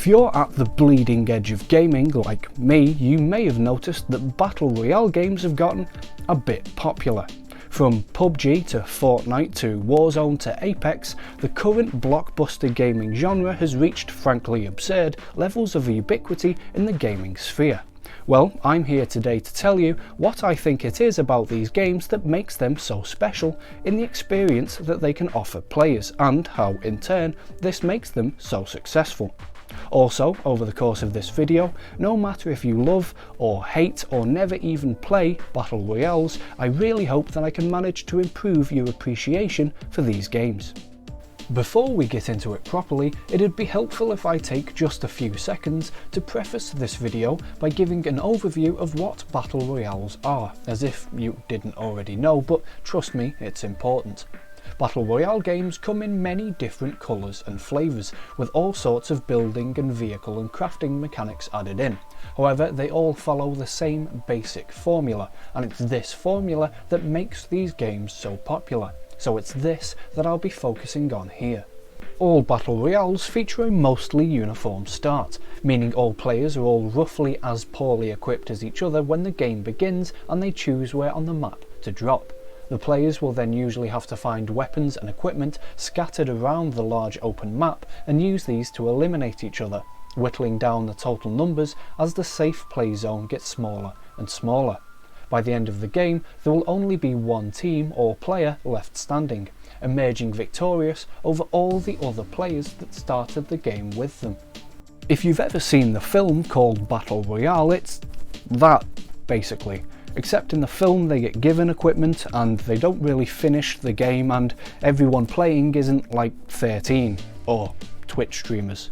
If you're at the bleeding edge of gaming like me, you may have noticed that Battle Royale games have gotten a bit popular. From Pubg to Fortnite to Warzone to Apex, the current blockbuster gaming genre has reached frankly absurd levels of ubiquity in the gaming sphere. Well, I'm here today to tell you what I think it is about these games that makes them so special in the experience that they can offer players, and how in turn this makes them so successful. Also, over the course of this video, no matter if you love or hate or never even play Battle Royales, I really hope that I can manage to improve your appreciation for these games. Before we get into it properly, it'd be helpful if I take just a few seconds to preface this video by giving an overview of what Battle Royales are, as if you didn't already know, but trust me, it's important. Battle Royale games come in many different colours and flavours, with all sorts of building and vehicle and crafting mechanics added in. However, they all follow the same basic formula, and it's this formula that makes these games so popular. So it's this that I'll be focusing on here. All Battle Royales feature a mostly uniform start, meaning all players are all roughly as poorly equipped as each other when the game begins and they choose where on the map to drop. The players will then usually have to find weapons and equipment scattered around the large open map and use these to eliminate each other, whittling down the total numbers as the safe play zone gets smaller and smaller. By the end of the game, there will only be one team or player left standing, emerging victorious over all the other players that started the game with them. If you've ever seen the film called Battle Royale, it's that, basically. Except in the film they get given equipment and they don't really finish the game, and everyone playing isn't like 13 or Twitch streamers.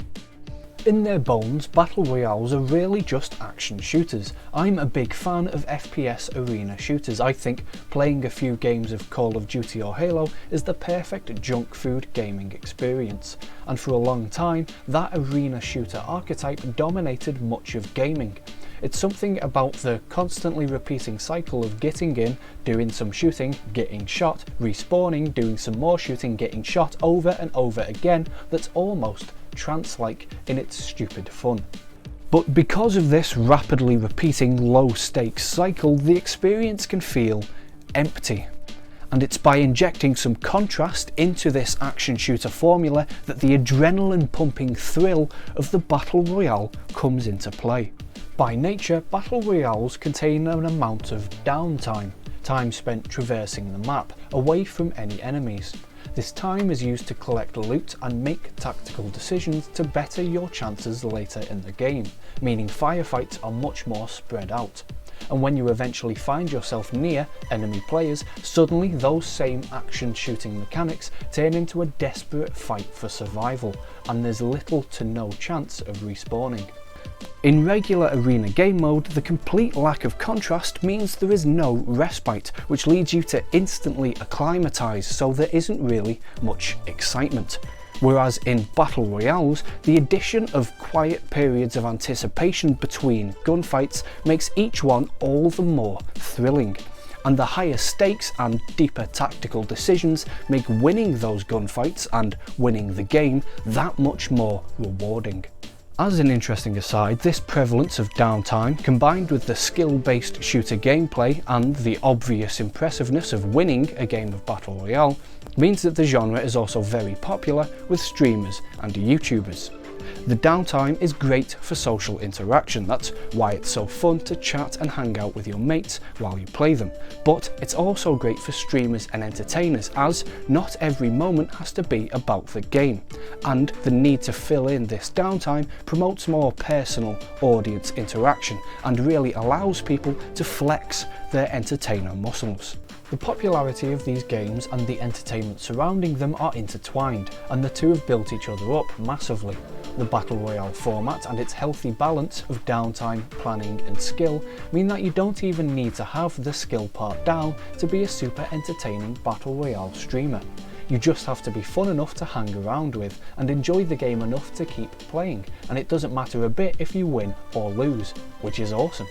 In their bones, Battle Royales are really just action shooters. I'm a big fan of FPS arena shooters. I think playing a few games of Call of Duty or Halo is the perfect junk food gaming experience. And for a long time, that arena shooter archetype dominated much of gaming. It's something about the constantly repeating cycle of getting in, doing some shooting, getting shot, respawning, doing some more shooting, getting shot over and over again that's almost trance-like in its stupid fun. But because of this rapidly repeating low-stakes cycle, the experience can feel empty. And it's by injecting some contrast into this action shooter formula that the adrenaline pumping thrill of the Battle Royale comes into play. By nature, Battle Royales contain an amount of downtime, time spent traversing the map, away from any enemies. This time is used to collect loot and make tactical decisions to better your chances later in the game, meaning firefights are much more spread out. And when you eventually find yourself near enemy players, suddenly those same action shooting mechanics turn into a desperate fight for survival, and there's little to no chance of respawning. In regular arena game mode, the complete lack of contrast means there is no respite, which leads you to instantly acclimatise, so there isn't really much excitement. Whereas in Battle Royales, the addition of quiet periods of anticipation between gunfights makes each one all the more thrilling. And the higher stakes and deeper tactical decisions make winning those gunfights and winning the game that much more rewarding. As an interesting aside, this prevalence of downtime, combined with the skill-based shooter gameplay and the obvious impressiveness of winning a game of Battle Royale, means that the genre is also very popular with streamers and YouTubers. The downtime is great for social interaction, that's why it's so fun to chat and hang out with your mates while you play them. But it's also great for streamers and entertainers, as not every moment has to be about the game, and the need to fill in this downtime promotes more personal audience interaction and really allows people to flex their entertainer muscles. The popularity of these games and the entertainment surrounding them are intertwined, and the two have built each other up massively. The Battle Royale format and its healthy balance of downtime, planning and skill mean that you don't even need to have the skill part down to be a super entertaining Battle Royale streamer. You just have to be fun enough to hang around with and enjoy the game enough to keep playing, and it doesn't matter a bit if you win or lose, which is awesome.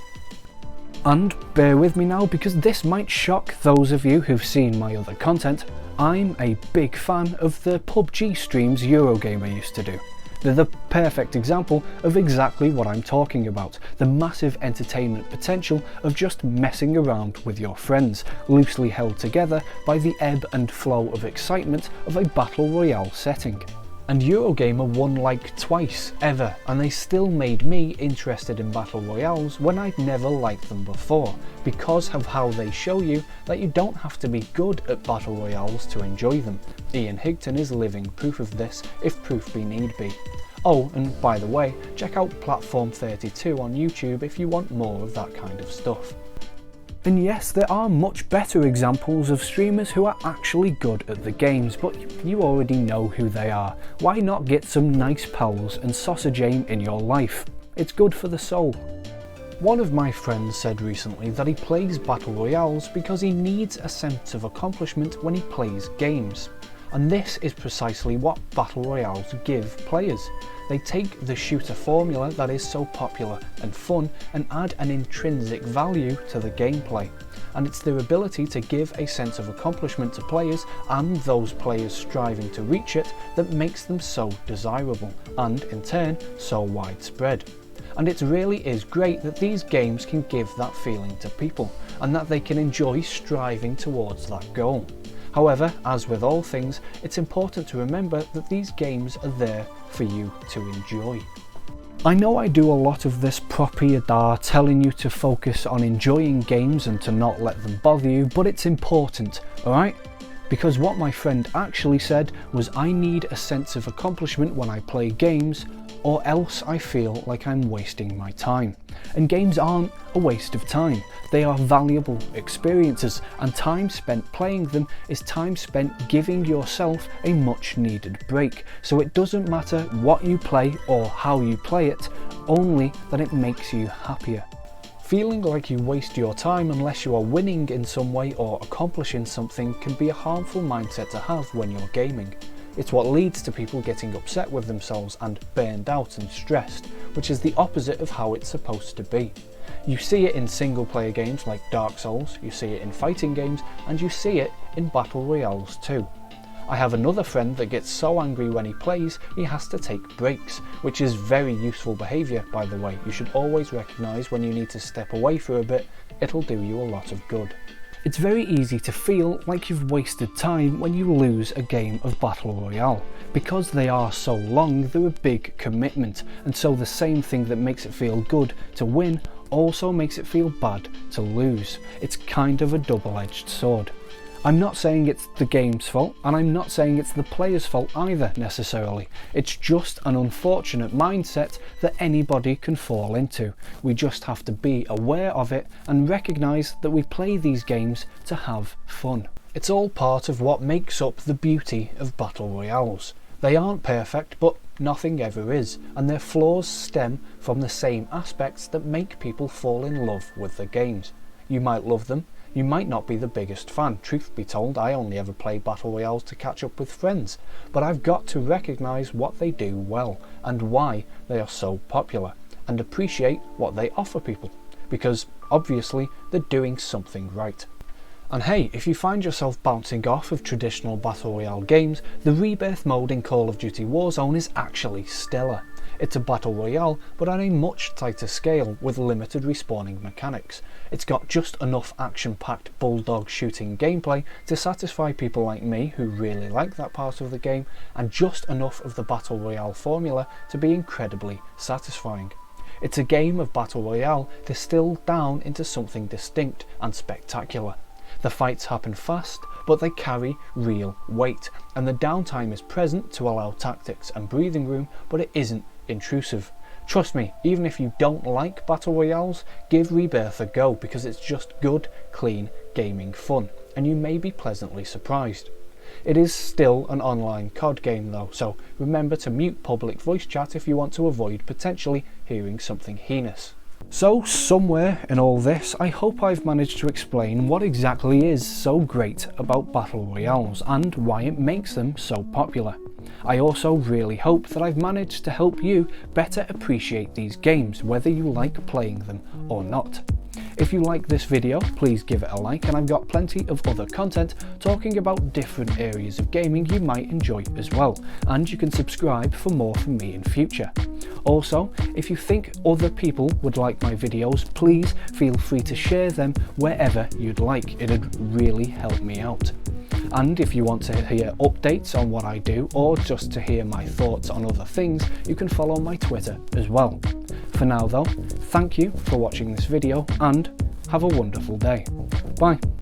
And bear with me now, because this might shock those of you who've seen my other content. I'm a big fan of the Pubg streams Eurogamer used to do. They're the perfect example of exactly what I'm talking about, the massive entertainment potential of just messing around with your friends, loosely held together by the ebb and flow of excitement of a battle royale setting. And Eurogamer won like twice ever, and they still made me interested in battle royales when I'd never liked them before, because of how they show you that you don't have to be good at battle royales to enjoy them. Ian Higton is living proof of this, if proof be need be. Oh, and by the way, check out Platform 32 on YouTube if you want more of that kind of stuff. And yes, there are much better examples of streamers who are actually good at the games, but you already know who they are. Why not get some nice pals and sausage aim in your life? It's good for the soul. One of my friends said recently that he plays battle royales because he needs a sense of accomplishment when he plays games. And this is precisely what battle royales give players. They take the shooter formula that is so popular and fun and add an intrinsic value to the gameplay. And it's their ability to give a sense of accomplishment to players and those players striving to reach it that makes them so desirable and, in turn, so widespread. And it really is great that these games can give that feeling to people and that they can enjoy striving towards that goal. However, as with all things, it's important to remember that these games are there for you to enjoy. I know I do a lot of this propaganda telling you to focus on enjoying games and to not let them bother you, but it's important, alright? Because what my friend actually said was, I need a sense of accomplishment when I play games, or else I feel like I'm wasting my time. And games aren't a waste of time. They are valuable experiences, and time spent playing them is time spent giving yourself a much needed break. So it doesn't matter what you play or how you play it, only that it makes you happier. Feeling like you waste your time unless you are winning in some way or accomplishing something can be a harmful mindset to have when you're gaming. It's what leads to people getting upset with themselves and burned out and stressed, which is the opposite of how it's supposed to be. You see it in single player games like Dark Souls, you see it in fighting games, and you see it in battle royales too. I have another friend that gets so angry when he plays he has to take breaks, which is very useful behaviour, by the way. You should always recognise when you need to step away for a bit, it'll do you a lot of good. It's very easy to feel like you've wasted time when you lose a game of Battle Royale. Because they are so long, they're a big commitment, and so the same thing that makes it feel good to win also makes it feel bad to lose. It's kind of a double-edged sword. I'm not saying it's the game's fault, and I'm not saying it's the player's fault either necessarily. It's just an unfortunate mindset that anybody can fall into. We just have to be aware of it and recognise that we play these games to have fun. It's all part of what makes up the beauty of battle royales. They aren't perfect, but nothing ever is, and their flaws stem from the same aspects that make people fall in love with the games. You might love them, you might not be the biggest fan. Truth be told, I only ever play battle royales to catch up with friends, but I've got to recognise what they do well and why they are so popular, and appreciate what they offer people, because obviously they're doing something right. And hey, if you find yourself bouncing off of traditional battle royale games, the Rebirth mode in Call of Duty Warzone is actually stellar. It's a battle royale, but on a much tighter scale with limited respawning mechanics. It's got just enough action-packed bulldog shooting gameplay to satisfy people like me who really like that part of the game, and just enough of the battle royale formula to be incredibly satisfying. It's a game of battle royale distilled down into something distinct and spectacular. The fights happen fast, but they carry real weight, and the downtime is present to allow tactics and breathing room, but it isn't intrusive. Trust me, even if you don't like battle royales, give Rebirth a go, because it's just good, clean gaming fun, and you may be pleasantly surprised. It is still an online COD game though, so remember to mute public voice chat if you want to avoid potentially hearing something heinous. So somewhere in all this, I hope I've managed to explain what exactly is so great about battle royales and why it makes them so popular. I also really hope that I've managed to help you better appreciate these games, whether you like playing them or not. If you like this video, please give it a like, and I've got plenty of other content talking about different areas of gaming you might enjoy as well, and you can subscribe for more from me in future. Also, if you think other people would like my videos, please feel free to share them wherever you'd like. It'd really help me out. And if you want to hear updates on what I do, or just to hear my thoughts on other things, you can follow my Twitter as well. For now though, thank you for watching this video and have a wonderful day. Bye.